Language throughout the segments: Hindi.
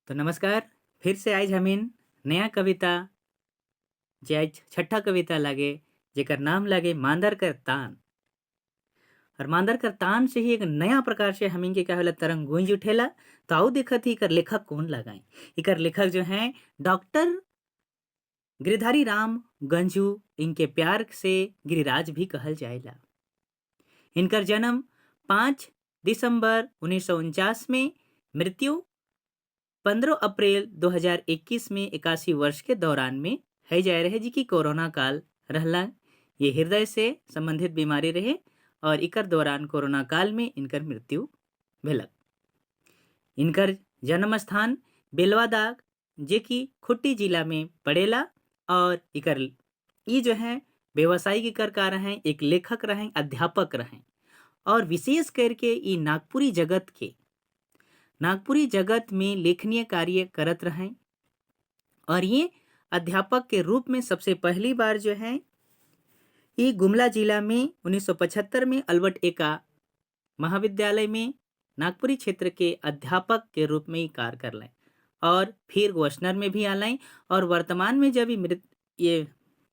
तो नमस्कार। फिर से आज हमीन नया कविता जे आज छठा कविता लागे जेकर नाम लागे मांदर कर तान। और मांदर कर तान से ही एक नया प्रकार से हमीन के क्या होला तरंग गूंज उठेला। तो आओ देखत ही इकर लेखक कौन लगाए। इकर लेखक जो हैं डॉक्टर गिरधारी राम गंजू, इनके प्यार से गिरिराज भी कहल जाएला। इनकर जन्म 5 दिसंबर 1949 में, मृत्यु 15 अप्रैल 2021 में 81 वर्ष के दौरान में है जा रहे जी की कोरोना काल रहला। ये हृदय से संबंधित बीमारी रहे और इकर दौरान कोरोना काल में इनकर मृत्यु भेलक। इनकर जन्म स्थान बेलवादाग जे की खुट्टी जिला में पड़ेला और इकर ई जो है व्यवसायिक इकर का रहे, एक लेखक रहे, अध्यापक रहे और विशेष करके ई नागपुरी जगत में लेखनीय कार्य करत रहे। और ये अध्यापक के रूप में सबसे पहली बार जो है ये गुमला जिला में 1975 में अल्बर्ट एका महाविद्यालय में नागपुरी क्षेत्र के अध्यापक के रूप में ही कार्य कर लें और फिर गोशनर में भी आलाएं। और वर्तमान में जब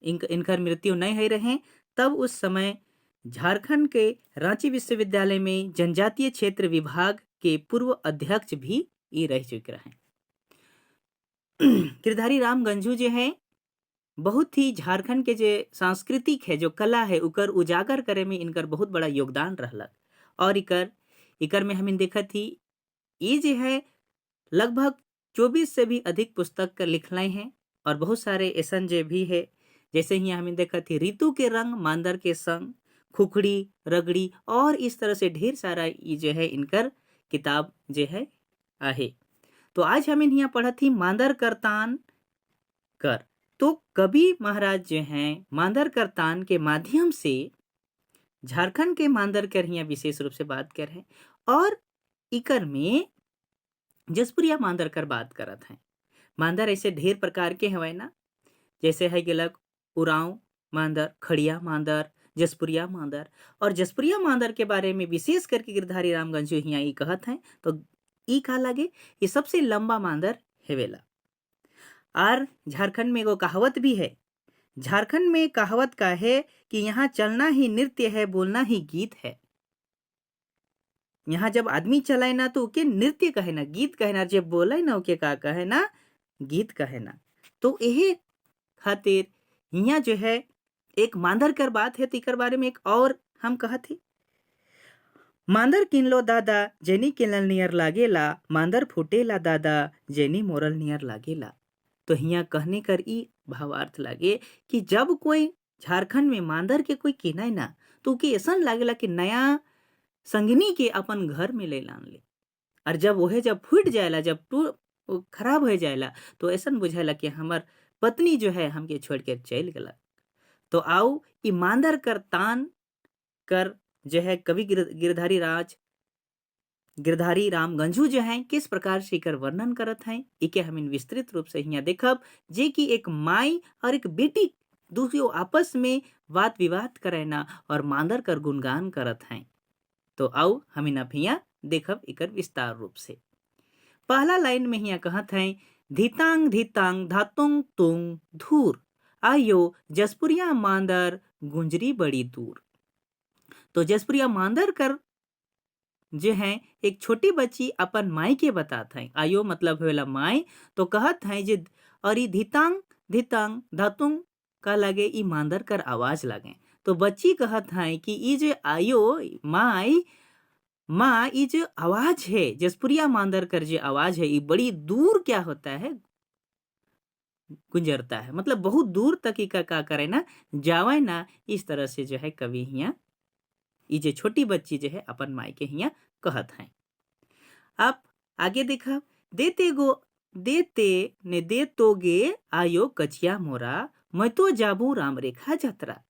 इनकर मृत्यु नहीं हो रहे, तब उस समय झारखंड के रांची विश्वविद्यालय में जनजातीय क्षेत्र विभाग के पूर्व अध्यक्ष भी ये रह चुके हैं। गिरधारी राम गंजू जो है बहुत ही झारखंड के जो सांस्कृतिक है, जो कला है, उकर उजागर करे में इनकर बहुत बड़ा योगदान रहलक। और इकर में हम देखा थी ये जो है लगभग 24 से भी अधिक पुस्तक का लिखलाए हैं और बहुत सारे ऐसा जो भी है, जैसे ही हमें देखा थी ऋतु के रंग, मांदर के संग, खुखड़ी, रगड़ी और इस तरह से ढेर सारा ये जो है इनकर किताब जो है आहे। तो आज हमें यहाँ पढ़ा थी मांदर करतान कर। तो कवि महाराज जो हैं मांदर करतान के माध्यम से झारखंड के मांदर कर यहाँ विशेष रूप से बात कर रहे हैं और इकर में जसपुरिया मांदर कर बात करत हैं। मांदर ऐसे ढेर प्रकार के हवे ना, जैसे है गिलक उराव मांदर, खड़िया मांदर, जसपुरिया मांदर। और जसपुरिया मांदर के बारे में विशेष करके गिरधारी राम गंजू यहाँ ई कहत हैं। तो ई का लागे ये सबसे लंबा मांदर हेवेला। और झारखंड में एगो कहावत भी है, झारखंड में कहावत का है कि यहाँ चलना ही नृत्य है, बोलना ही गीत है। यहाँ जब आदमी चलाए ना तो ओके नृत्य कहे ना, गीत कहे ना, जब बोले ना ओके का कहे ना, गीत कहे ना। तो यही खातिर यहाँ जो है एक मांदर कर बात है। तीकर बारे में एक और हम कहा थी, मांदर किनलो दादा जेनी किनल नियर लागेला, मांदर फूटेला दादा जेनी मोरल नियर लागेला। तो यहाँ कहने कर ई भावार्थ लागे कि जब कोई झारखंड में मांदर के कोई किनाय ना तो उके ऐसा लागेला कि नया संगनी के अपन घर में ले लान ले। और जब वह जब फूट जाएला, जब खराब हो जाएला तो ऐसा बुझाएला कि हमार पत्नी जो है हमके छोड़ के चल गला। तो आओ ईमानदार कर तान कर जो है कवि गिरधारी राम गंजू जो हैं किस प्रकार से कर वर्णन करत हैं, इके हम इन विस्तृत रूप से यहाँ देखब। जे कि एक माई और एक बेटी दूसरी आपस में वाद विवाद करेना और मांदर कर गुणगान करत हैं। तो आओ हम इन यहाँ देखब इकर विस्तार रूप से। पहला लाइन में यहाँ कहत हैं, धीतांग धीतांग धातुंग तुंग धूर, आयो जसपुरिया मांदर गुंजरी बड़ी दूर। तो जसपुरिया मांदर कर जो है एक छोटी बच्ची अपन माई के बतात हैं, आयो मतलब होला माई। तो कहत हैं जे और ई धीतांग धीतांग धातुंग का लगे ई मांदर कर आवाज लगे। तो बच्ची कहत हैं कि ई जो आयो माई माँ, ये जो आवाज है जसपुरिया मांदर कर जो आवाज है ये बड़ी दूर क्या होता है, गुंजरता है, मतलब बहुत दूर तक ही का करे ना, जावे ना। इस तरह से जो है कवि हिया ये जो छोटी बच्ची जो है अपन माई के हिया कहत हैं। अब आगे देखा, देते ने दे तोगे आयो कचिया मोरा, मैं तो जाबू राम रेखा जतरा।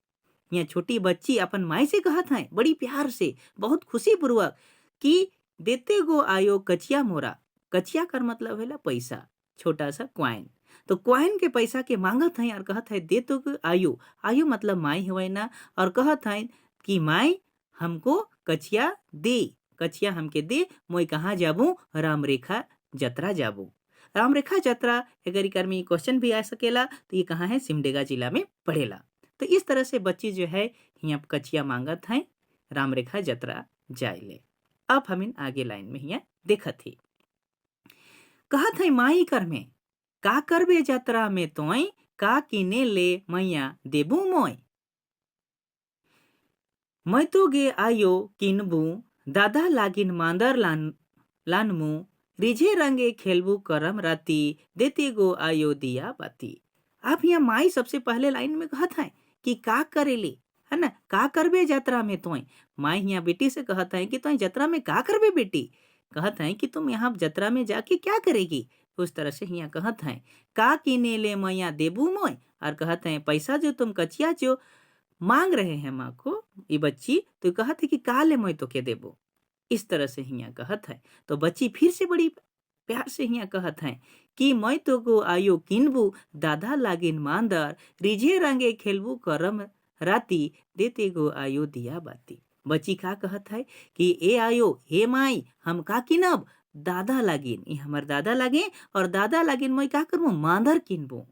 यहाँ छोटी बच्ची अपन माई से कहत हैं बड़ी प्यार से, बहुत खुशी पूर्वक कि देते गो आयो कचिया मोरा। कचिया कर मतलब है पैसा, छोटा सा क्वाइन। तो क्वाइन के पैसा के मांगत हैं और कहत है दे तो आयो, आयो मतलब माई हुए ना। और कहत हैं कि माई हमको कचिया दे, कचिया हमके दे, मैं कहाँ जाबू, राम रेखा जतरा जाबू। राम रेखा यात्रा अगर इकर में क्वेश्चन भी आ सकेला तो ये कहाँ है, सिमडेगा जिला में पड़ेला। तो इस तरह से बच्ची जो है यहाँ कचिया मांगत है राम रेखा यात्रा जाए ले। अब हम आगे लाइन में यहाँ देखत ही कहत है माई कर में का करबे यात्रा में तोय का किने ले मैया देबू मोय। मैं तो गे आयो किनबू दादा लागिन मांदर लानमू रिझे रंगे खेलबू करम राती देते गो आयो दिया बाती। आप यहाँ माई सबसे पहले लाइन में कहत है कि का करेली, है ना, का करबे यात्रा में तोय। माई यहाँ बेटी से कहत है कि तोय यात्रा में का करबे बेटी, कहत है कि तुम यहाँ यात्रा में जाके क्या करेगी। उस तरह से यहाँ कहत है का किने ले मैया देबू मोय, और कहते हैं पैसा जो तुम कचिया जो मांग रहे हैं माँ को ये बच्ची, तो कहत है कि का ले मैं तो के देबो। इस तरह से हिया कहत है। तो बच्ची फिर से बड़ी प्यार से हिया कहत है कि मैं तो गो आयो किनबू दादा लागिन मांदर रिझे रंगे खेलबू करम राती देते गो आयो दिया बाती। बच्ची का कहत है कि ए आयो हे माई हम का किनब दादा लागिन, ये हमार दादा लागे और दादा लागिन मैं का करबू मांदर किनबू।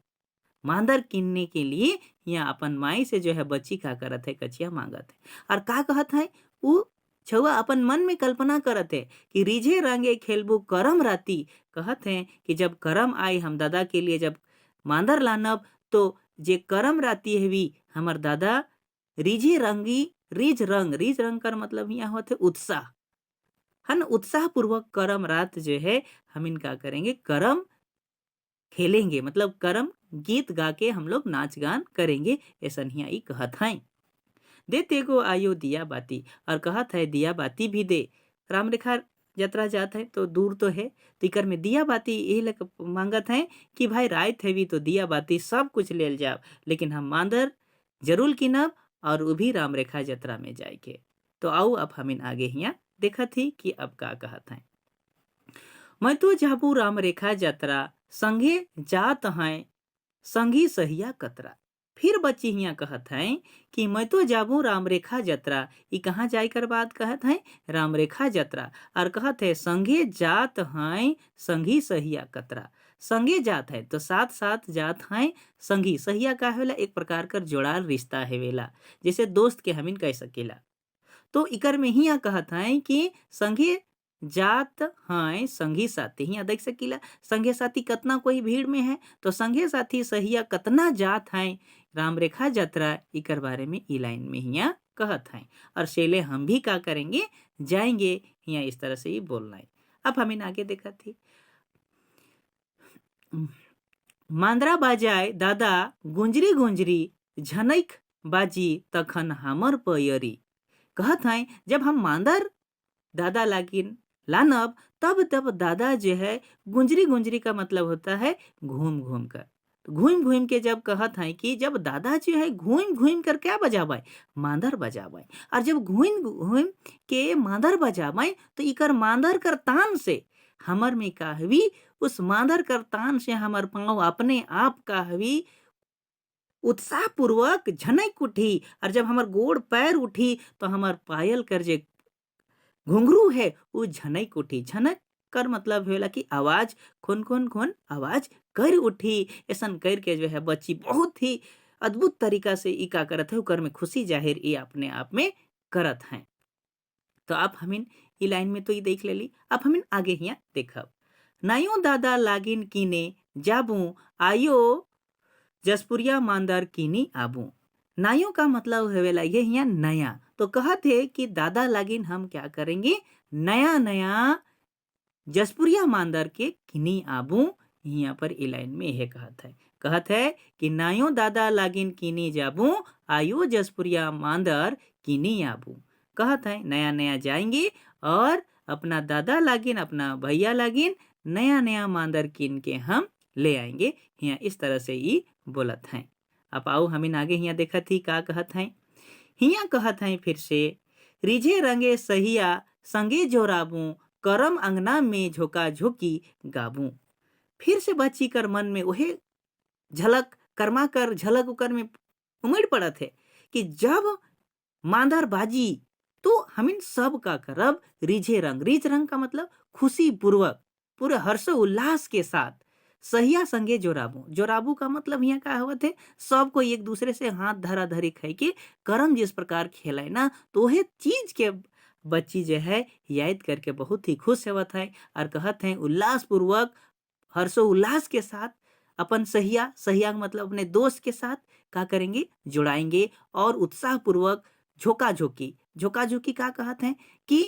मांदर किनने के लिए यहाँ अपन माई से जो है बच्ची का करत है कचिया मांगत है। और का कहत है वो छुआ अपन मन में कल्पना करत है कि रिझे रंगे खेलबू करम राती। कहत है कि जब करम आई हम दादा के लिए जब मांदर लानब तो जे करम राती है हमर दादा रिझे रंगी रिझ रंग कर मतलब यहाँ होते उत्साह, है ना, उत्साह पूर्वक करम रात जो है हम इनका करेंगे करम खेलेंगे, मतलब करम गीत गा के हम लोग नाच गान करेंगे। ऐसा ही कहत है देते गो आयो दिया बाती, और कहत है दिया बाती भी दे। राम रेखा यात्रा जात है तो दूर तो है, तो इकर में दिया बाती ये लग मांगत है कि भाई रात है भी तो दिया बाती सब कुछ ले जाओ, लेकिन हम मांदर जरूर किनब और वो भी राम रेखा यात्रा में जाए के। तो आओ अब हम आगे यहाँ देखा थी कि अब का कहत है। मैं तो जाबू राम रेखा यात्रा संगे जात हैं संगी सहिया कतरा। फिर बच्ची यहाँ कहत है कि मैं तो जाबू राम रेखा यात्रा, ये कहाँ जाए कर बात कहत है राम रेखा यात्रा, और कहत है संगे जात हैं संगी सहिया कतरा। संगे जात है तो साथ साथ जात हैं संगी सहिया का है एक प्रकार कर जोड़ाल रिश्ता है वेला, जैसे दोस्त के हमिन कह सकेला। तो इकर में ही कहत है कि संगे जात हैं संगी साथी, यहाँ देख सकीला संगे साथी कतना कोई भीड़ में है तो संगे साथी सहिया कतना जात हैं राम रेखा यात्रा, इकर बारे में ई लाइन में यहाँ कहत हैं। और शेले हम भी का करेंगे जाएंगे, यहाँ इस तरह से ही बोलना है। अब हम आगे देखा थी मांदरा बाजाए दादा गुंजरी गुंजरी झनैक बाजी तखन हमर पयरी। कहत हैं जब हम मांदर दादा लागिन लानब तब दादा जो है गुंजरी गुंजरी का मतलब होता है घूम घूम कर, तो घूम घूम के जब कहत है कि जब दादा जो है घूम घूम कर क्या बजावे मांदर बजावे, और जब घूम घूम के मांदर बजावे तो इकर मांदर कर तान से हमर में का हवी उस मांदर कर तान से हमर पाँव अपने आप का हवी उत्साह पूर्वक झनक उठी, और जब हमार गोड़ पैर उठी तो हमार पायल कर जे घुंघरू है वो झनक उठी। झनक कर मतलब होला कि आवाज खुन खुन खुन आवाज कर उठी। ऐसा करके जो है बच्ची बहुत ही अद्भुत तरीका से ई का करत है कर में खुशी जाहिर ये अपने आप में करत हैं। तो अब हमिन ई लाइन में तो ये देख लेली। अब हमिन आगे यहाँ देखब नायो दादा लागिन किने जाबू आयो जसपुरिया मांदर किनी आबू। नायो का मतलब है ये यहाँ नया, तो कहत है कि दादा लागिन हम क्या करेंगे नया नया जसपुरिया मांदर के किनी आबू। यहाँ पर ई लाइन में यह कहत है कि नायो दादा लागिन किनी जाबू आयो जसपुरिया मांदर किनी आबू। कहत है नया नया जाएंगे और अपना दादा लागिन अपना भैया लागिन नया नया मांदर किन के हम ले आएंगे। यहाँ इस तरह से ये बोलत हैं। अब आओ हमिन आगे यहाँ देखा थी का कहत हैं। हिया कहत हैं फिर से रिझे रंगे सहिया संगे जोराबू करम अंगना में झोका झोकी गाबू। फिर से बच्ची कर मन में वही झलक कर्मा कर झलक उकर में उमड़ पड़त है कि जब मांदर बाजी तो हमिन सब का करब रिझे रंग। रिझ रंग का मतलब खुशी पूर्वक पूरे हर्ष उल्लास के साथ सहिया संगे जोराबू। जोराबू का मतलब यहाँ का होत है, सबको एक दूसरे से हाथ धरा धरी खाई के करम जिस प्रकार खेलाए ना, तो वह चीज के बच्ची जो है याद करके बहुत ही खुश होवत है और कहत हैं उल्लास पूर्वक हर्षो उल्लास के साथ अपन सहिया सहिया मतलब अपने दोस्त के साथ क्या करेंगे, जुड़ाएंगे और उत्साह पूर्वक झोंका झोंकी। झोंका झोंकी क्या कहते हैं कि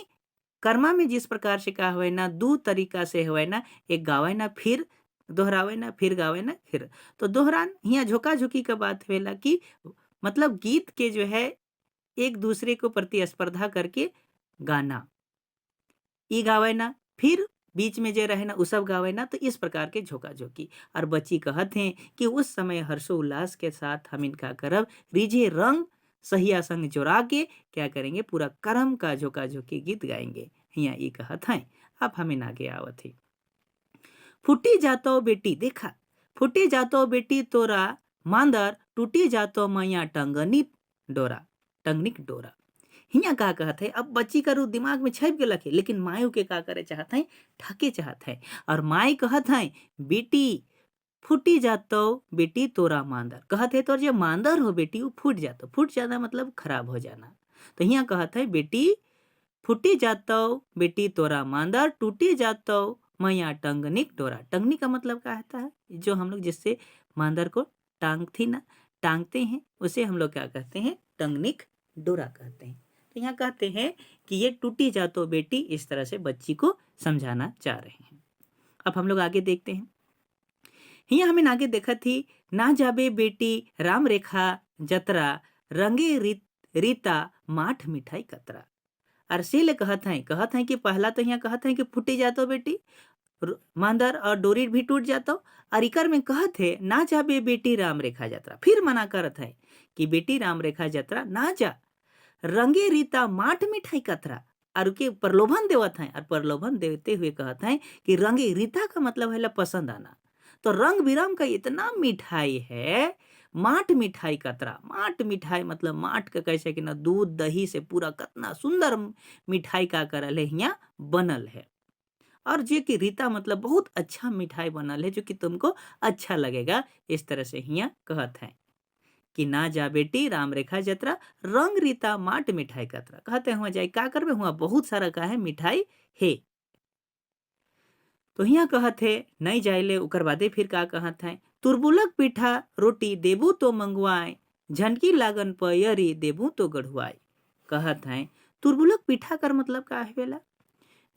कर्मा में जिस प्रकार से का हुए ना, दो तरीका से हुए ना, एक गावे ना फिर दोहरावे ना, फिर गावे ना फिर, तो दोहरान यहाँ झोंका झोंकी का बात हुएला कि मतलब गीत के जो है एक दूसरे को प्रतिस्पर्धा करके गाना, ई गावे ना फिर बीच में जो रहे ना उ सब गावे ना, तो इस प्रकार के झोंका झोंकी। और बच्ची कहते हैं कि उस समय हर्षोल्लास के साथ हम इनका करब रिझे रंग सहिया संग जोड़ा के क्या करेंगे, पूरा करम का झोंका झोंकी गीत गाएंगे। यहाँ ये कहत हैं। अब हमें आगे आवत है, फूटी जातो बेटी, देखा फूटी जातो बेटी तोरा मांदर, टूटी जातो मैया टंगनी डोरा, टंगनिक डोरा। हिया का कहत है, अब बच्ची का रूप दिमाग में छप गलक है, लेकिन मायू के का करे चाहत है, ठके चाहत है। और माई कहत है बेटी फूटी जातो बेटी तोरा मांदर, कहत है तो जो मांदर हो बेटी वो फूट जातो, फूट जाना मतलब खराब हो जाना। तो हिया कहत है बेटी फूटी जातो बेटी तोरा मांदर, टूटी जातो मैया टंगनिक डोरा। टंगनी का मतलब क्या होता है, जो हम लोग जिससे मांदर को टांगती ना, टांगते हैं, उसे हम लोग क्या कहते हैं, टंगनिक डोरा कहते हैं। तो यहाँ कहते हैं कि ये टूटी जातो बेटी, इस तरह से बच्ची को समझाना चाह रहे हैं। अब हम लोग आगे देखते हैं। यहाँ हमें आगे देखा थी, ना जाबे बेटी राम रेखा जतरा, रंगे रीता माठ मिठाई कतरा। और से कहत हैं कि पहला तो यहाँ कहत हैं कि फूटी जातो बेटी मांदर और डोरी भी टूट जातो, और इकर में कहत है ना जाबे बेटी राम रेखा यात्रा, फिर मना करत है कि बेटी राम रेखा यात्रा ना जा, रंगे रीता माठ मिठाई कतरा, और के प्रलोभन देवत है, और प्रलोभन देते हुए कहत है कि रंगे रीता का मतलब है पसंद आना, तो रंग बिरंग का इतना मिठाई है, माठ मिठाई कतरा, माठ मिठाई मतलब माठ का कैसे कि ना दूध दही से पूरा कितना सुंदर मिठाई का करल है यहाँ बनल है, और जो कि रीता मतलब बहुत अच्छा मिठाई बनल है जो कि तुमको अच्छा लगेगा, इस तरह से यहाँ कहत है कि ना जा बेटी राम रेखा जतरा, रंग रीता माट मिठाई कतरा। कहते हुआ जाए का करबे, हुआ बहुत सारा का है मिठाई है। तो यहाँ कहत है नहीं जाइले, उकर बादे फिर का कहत है, तुरबुलक पीठा रोटी देबू तो मंगवाए, झनकी लागन पयरी देबू तो गढ़ुआई। कहत है तुरबुलक पीठा कर मतलब का है बेला,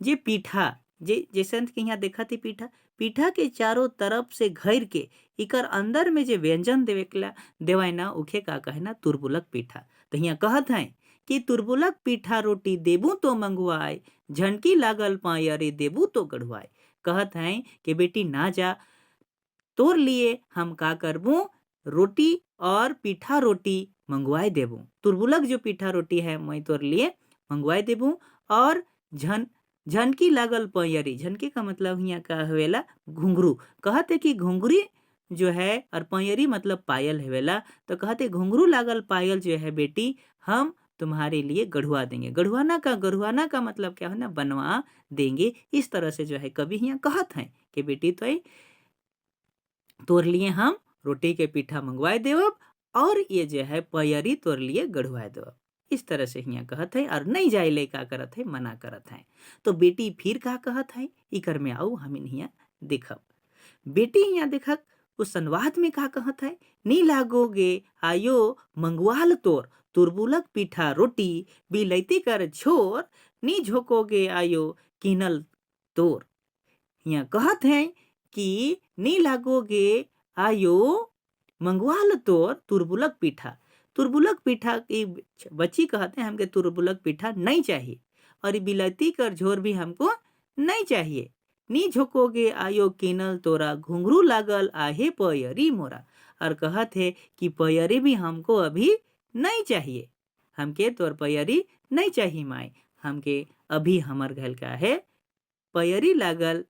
जे पीठा जे जैसे कि यहाँ देखा थी पीठा, पीठा के चारों तरफ से घेर के इकर अंदर में जे व्यंजन देवाय ना, उखे का कहे ना तुरबुलक पीठा। तो यहाँ कहत है कि तुरबुलक पीठा रोटी देबू तो मंगवाए, झनकी लागल पायरे देबू तो गढ़वाए। कहत है कि बेटी ना जा, तोर लिए हम का करबू, रोटी और पीठा रोटी मंगवाए देबू, तुरबुलक जो पीठा रोटी है मैं तोर लिए मंगवाए देबू, और झनकी लागल पयरी, झनकी का मतलब यहाँ का हवेला घुंघरू। कहते कि घुंघरी जो है और पयरी मतलब पायल हवेला, तो कहते घुंघरू लागल पायल जो है बेटी हम तुम्हारे लिए गढ़वा देंगे। गढ़वाना का मतलब क्या है ना, बनवा देंगे। इस तरह से जो है कभी यहाँ कहत है कि बेटी तो तोर लिए हम रोटी के पीठा मंगवाए देवब, और ये जो है पयरी तोर लिए गढ़वाए देवब। इस तरह से यहाँ कहत है, और नहीं जाए ले का करत है, मना करत है। तो बेटी फिर का कहत है, इकर में आओ हम यहाँ देखब। बेटी यहाँ देखक उस संवाद में का कहत है, नी लागोगे आयो मंगवाल तोर, तुरबुलक पीठा रोटी बिलैती कर छोर, नी झोंकोगे आयो किनल तोर। यहाँ कहत है कि नी लागोगे आयो मंगवाल तोर तुरबुलक पीठा। तुरबुलक पीठा की बच्ची कहते हैं हमके तुरबुलक पीठा नहीं चाहिए, और बिलती कर झोर भी हमको नहीं चाहिए। नी झोंकोगे आयो किनल तोरा, घुंघरू लागल आहे पयरी मोरा। और कहत है कि पयरी भी हमको अभी नहीं चाहिए, हमके तोर पयरी नहीं चाहिए माई, हमके अभी हमर घर का है पयरी लागल,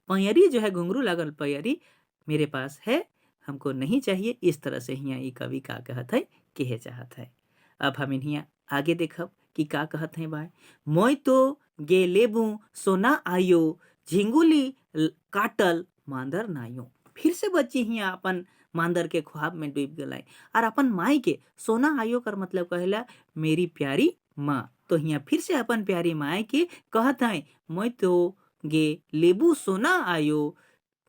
पयरी जो है घुंघरू लागल पयरी मेरे पास है, हमको नहीं चाहिए। इस तरह से यहाँ ये कवि का कहत है, कहे चाहत है। अब हम यहाँ आगे देखब कि का कहत है भाई, मोय तो गे लेबू सोना आयो, झिंगुली काटल मांदर नायो। फिर से बच्ची हिया अपन मांदर के ख्वाब में डूब गए और अपन माई के सोना आयो कर मतलब कहला मेरी प्यारी माँ। तो हिया फिर से अपन प्यारी माई के कहत है मैं तो गे लेबू सोना आयो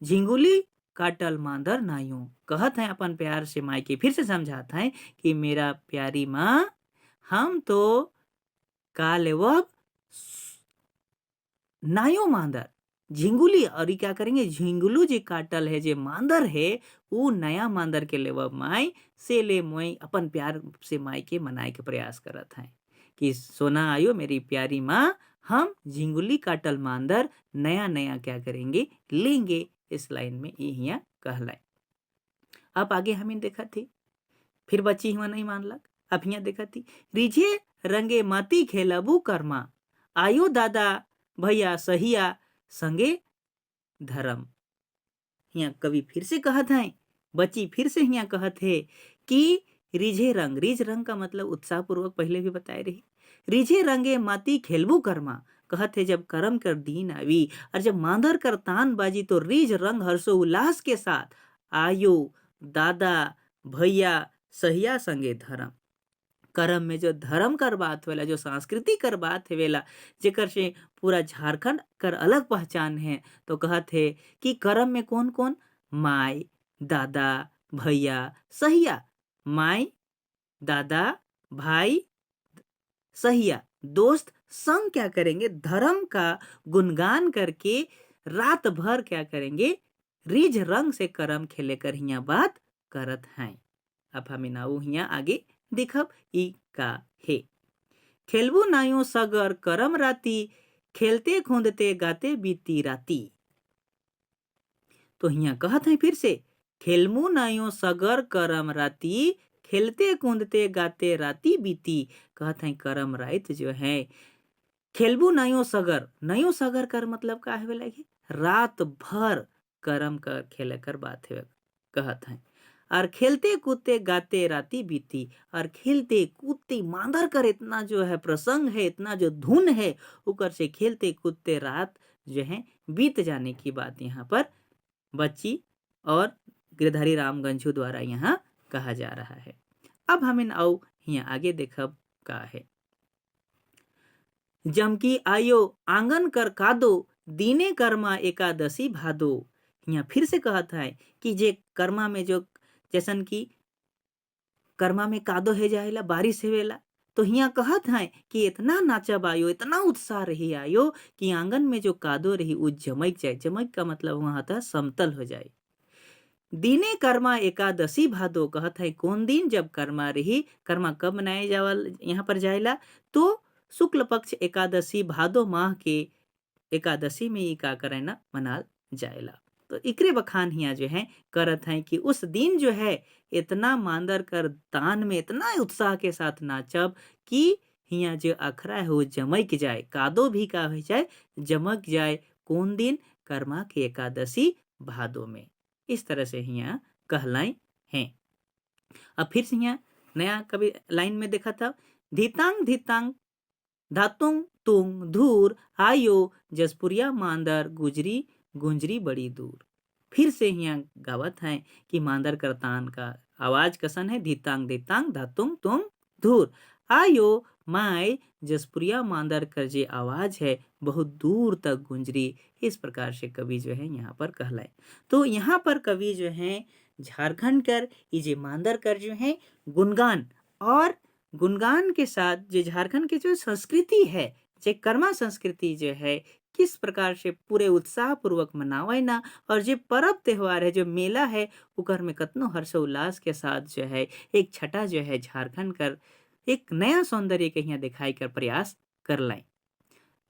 झिंगुली काटल मांदर नायो। कहत है अपन प्यार से माई के फिर से समझाता है कि मेरा प्यारी माँ हम तो का लेवब नायो मांदर झिंगुली और क्या करेंगे झिंगुलू जे काटल है जे मांदर है वो नया मांदर के लेवब माई से ले मोई अपन प्यार से माई के मनाए के प्रयास करत है कि सोना आयो मेरी प्यारी माँ हम झिंगुली काटल मांदर नया नया क्या करेंगे लेंगे। इस लाइन में ये कहलाए। अब आगे हमें देखा थी फिर बच्ची हुआ नहीं मान लग। अब यहाँ देखा थी रिझे रंगे माती खेलबू कर्मा आयो दादा भैया सहिया संगे धर्म। यहाँ कवि फिर से कहत है बच्ची फिर से यहाँ कहत है कि रिझे रंग रिझ रंग का मतलब उत्साह पूर्वक पहले भी बताए रही रिझे रंगे माती खेलबू कर्मा कहत है जब कर्म कर दिन आवी और जब मांदर कर तान बाजी तो रिझ रंग हर्षो उल्लास के साथ आयो दादा भैया सहिया संगे धर्म। कर्म में जो धर्म कर बात वेला जो संस्कृति कर बात है वेला जेकर से पूरा झारखंड कर अलग पहचान है तो कहत है कि कर्म में कौन कौन माई दादा भैया सहिया माई दादा भाई सहिया दोस्त संग क्या करेंगे धर्म का गुणगान करके रात भर क्या करेंगे रिझ रंग से कर्म खेले कर हिया बात करत हैं। अब हमें नाऊ हिया आगे देखब ई का है खेलबू नायो सगर करम राती खेलते खूंदते गाते बीती राती। तो हिया कहत है फिर से खेलमू नायो सगर करम राती खेलते कूदते गाते राती बीती। कहत है करम रात जो है खेलबू नयो सगर कर मतलब का है लगे रात भर करम कर खेले कर बात है कहत है और खेलते कूदते गाते राती बीती और खेलते कूदते मांदर कर इतना जो है प्रसंग है इतना जो धुन है ऊपर से खेलते कूदते रात जो है बीत जाने की बात यहाँ पर बच्ची और गिरधारी राम गंझू द्वारा यहाँ कहा जा रहा है। अब हमें आओ यहाँ आगे देखब का है जमकी आयो आंगन कर कादो दीने कर्मा एकादशी भादो। यहाँ फिर से कहता है कि जे कर्मा में जो जैसन की कर्मा में कादो है जाएला बारिश हेवेला तो हिया कहत है कि इतना नाचब आयो इतना उत्साह रही आयो कि आंगन में जो कादो रही वो जमक जाए। जमक का मतलब वहां था समतल हो जाए। दीने कर्मा एकादशी भादो कहत है कौन दिन जब कर्मा रही कर्मा कब मनाए जावल यहाँ पर जाएला तो शुक्ल पक्ष एकादशी भादो माह के एकादशी में ये का करे ना मनाल जाएला। तो इकरे बखान हिया जो है करत है कि उस दिन जो है इतना मांदर कर दान में इतना उत्साह के साथ नाचब कि हिया जो अखरा है वो जमक जाए कादो भी का हो जाए जमक जाए कौन दिन कर्मा के एकादशी भादो में। इस तरह से हिया कहलाई हैं। अब फिर से हिया नया कभी लाइन में देखा था धितांग धितांग धातुंग तुंग धूर आयो जसपुरिया मांदर गुजरी गुंजरी बड़ी दूर। फिर से यहाँ गावत है कि मांदर करतान का आवाज कसन है धितांग धितांग धातुंग तुंग धूर आयो माय जसपुरिया मांदर कर जे आवाज है बहुत दूर तक गुंजरी। इस प्रकार से कवि जो है यहाँ पर कहलाए। तो यहाँ पर कवि जो है झारखंड कर ये जे मांदर कर जो है गुणगान और गुणगान के साथ जो झारखंड की जो संस्कृति है जो कर्मा संस्कृति जो है किस प्रकार से पूरे उत्साह पूर्वक मनावे ना और जो पर्व त्योहार है जो मेला है उकर में कतनो हर्षोल्लास के साथ जो है एक छटा जो है झारखंड कर एक नया सौंदर्य के यहाँ दिखाई कर प्रयास कर लाए।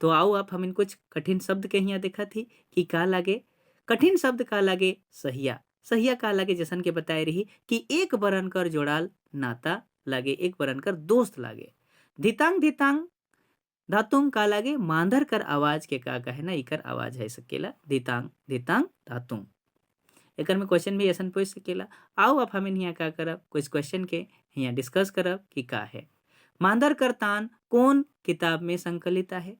तो आओ आप हम कुछ कठिन शब्द के यहाँ देखा थी कि का लगे कठिन शब्द का लगे सहिया सहिया का लगे जैसन के बताए रही कि एक बरन कर जोड़ाल नाता लागे एक बरन कर दोस्त लागे। धितांग धितांग धातुंग का लागे मांदर कर आवाज के का कहे ना इकर आवाज है सकेला धितांग धितांग धातुंग। एकर में क्वेश्चन भी ऐसा पूछ सकेला। आओ अब हमें यहाँ का करब कुछ क्वेश्चन के यहाँ डिस्कस करब कि का है मांदर कर तान कौन किताब में संकलित है।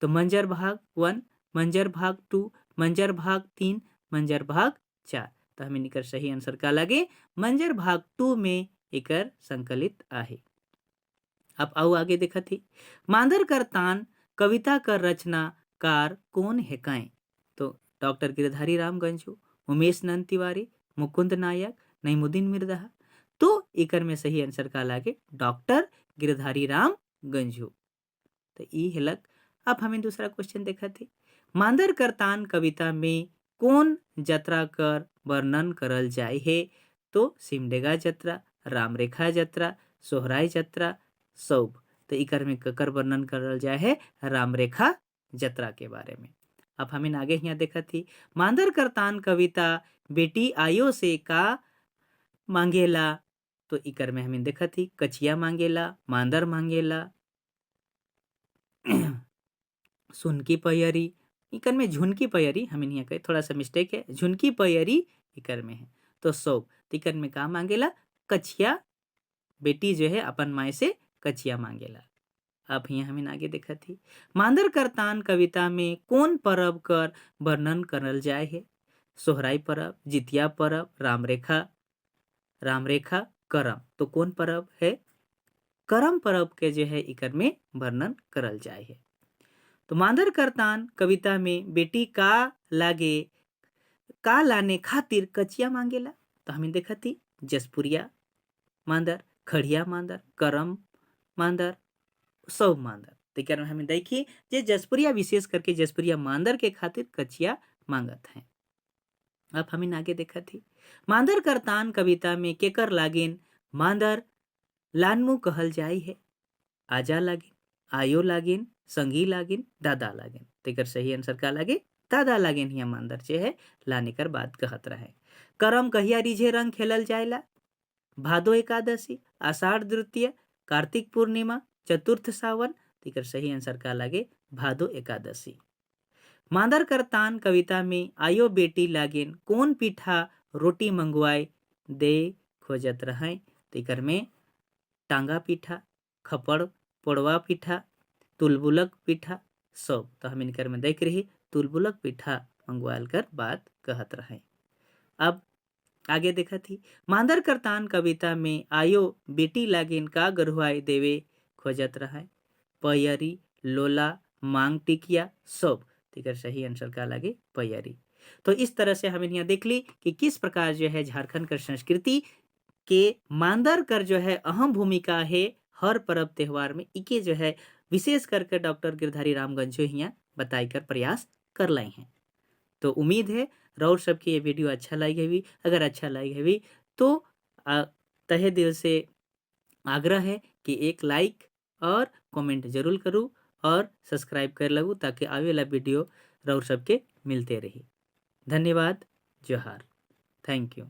तो मंजर भाग 1 मंजर भाग 2 मंजर भाग 3 मंजर भाग 4। तो हमें इकर सही आंसर का लगे मंजर भाग 2 में इकर संकलित आहे। अब आओ आगे देखा थी मांदर कर तान कविता कर रचनाकार कौन है काए। तो डॉक्टर गिरधारी राम गंजू, उमेश नंद तिवारी, मुकुंद नायक, नईमुद्दीन मिर्जा। तो इकर में सही आंसर का लागे डॉक्टर गिरधारी राम गंजू। तो ई हेलक। अब हमें दूसरा क्वेश्चन देखा थे मांदर कर तान कविता में कौन जत्रा कर वर्णन करल जाए है। तो सिमडेगा जत्रा, रामरेखा जत्रा, सोहराय जत्रा, सौब। तो इकर में ककर वर्णन करल जाए है रामरेखा जत्रा के बारे में। अब हमें आगे यहाँ देखा थी मांदर कर तान कविता बेटी आयो से का मांगेला। तो इकर में हमें देखा थी कचिया मांगेला, मांदर मांगेला, सुनकी पयरी। इकर में झुनकी पयरी हमें यहाँ कहे थोड़ा सा मिस्टेक है, झुनकी पयरी इकर में है। तो सौब इकर में का मांगेला कचिया, बेटी जो है अपन माए से कचिया मांगेला। अब यहाँ हमें आगे देखा थी मांदर कर तान कविता में कौन परब कर वर्णन करल जाए है। सोहराय परब, जितिया परब, रामरेखा, करम। तो कौन परब है करम परब के जो है इकर में वर्णन करल जाए है। तो मांदर कर तान कविता में बेटी का लागे का लाने खातिर कचिया मांगेला। तो हमें देखा थी जसपुरिया मांदर, खड़िया मांदर, करम मांदर, सौब मांदर। तो में हमें देखिए जे जसपुरिया विशेष करके जसपुरिया मांदर के खातिर कचिया मांगत हैं। अब हमें आगे देखा थी मांदर कर तान कविता में केकर लागेन मांदर लानमु कहल जाई है। आजा लागेन, आयो लागेन, संगी लागेन, दादा लागेन। तेकर सही आंसर का लागे दादा लागेन हिया मांदर जे है लाने कर बात कहत रहे। करम कहिया रिझे रंग खेलल जाएला। भादो एकादशी, आषाढ़ द्वितीय, कार्तिक पूर्णिमा, चतुर्थ सावन। तेकर सही आंसर का लागे भादो एकादशी। मांदर कर तान कविता में आयो बेटी लागेन कौन पीठा रोटी मंगवाए दे खोजत रहे। तेकर में टांगा पीठा, खपड़ पोड़वा पीठा, तुलबुलक पीठा, सब। तो हम इनकर में देख रही तुलबुलक पीठा मंगवाल कर बात कहत रहे। अब आगे देखा थी मांदर कर तान कविता में आयो बेटी लागेन का गरुआई देवे खोजत रहे। पयरी, लोला, मांग टिकिया, सब। तेकर सही आंसर का लागे पयरी। तो इस तरह से हमने यहाँ देख ली कि किस प्रकार जो है झारखंड कर संस्कृति के मांदर कर जो है अहम भूमिका है हर पर्व त्योहार में। इके जो है विशेष करके डॉक्टर गिरधारी राम गंजू यहाँ बताई कर प्रयास कर लाए हैं। तो उम्मीद है रौर सबके ये वीडियो अच्छा लगी हुई। अगर अच्छा लगी हुई तो तहे दिल से आग्रह है कि एक लाइक और कमेंट जरूर करूँ और सब्सक्राइब कर लगूँ ताकि आवे वाला वीडियो रौर सबके मिलते रही। धन्यवाद। जोहार। Thank you.